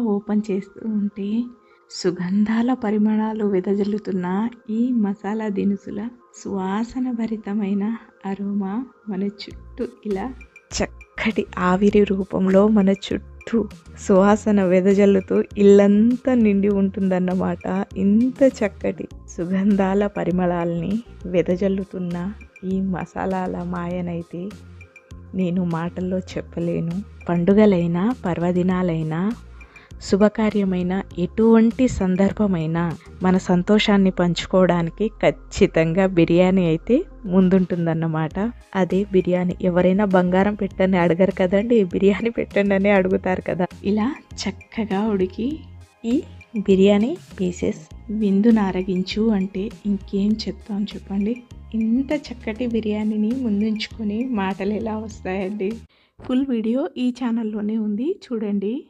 Open చేస్తూ ఉంటే సుగంధాల పరిమళాలు వెదజల్లుతున్న ఈ మసాలా దినుసుల సువాసన భరితమైన అరోమా మన చుట్టూ ఇలా చక్కటి ఆవిరి రూపంలో మన చుట్టూ సువాసన వెదజల్లుతూ ఇల్లంతా నిండి ఉంటుందన్నమాట. ఇంత చక్కటి సుగంధాల పరిమళాల్ని వెదజల్లుతున్న ఈ మసాలాల మాయనైతే నేను మాటల్లో చెప్పలేను. పండుగలైనా పర్వదినాలైనా శుభకార్యమైన ఎటువంటి సందర్భమైనా మన సంతోషాన్ని పంచుకోవడానికి ఖచ్చితంగా బిర్యానీ అయితే ముందుంటుందన్నమాట. అదే బిర్యానీ. ఎవరైనా బంగారం పెట్టని అడగరు కదండి, బిర్యానీ పెట్టండి అని అడుగుతారు కదా. ఇలా చక్కగా ఉడికి ఈ బిర్యానీ పీసెస్ విందునారగించు అంటే ఇంకేం చెప్తాం చెప్పండి. ఇంత చక్కటి బిర్యానీని ముందుంచుకొని మాటలు ఎలా వస్తాయండి. ఫుల్ వీడియో ఈ ఛానల్లోనే ఉంది, చూడండి.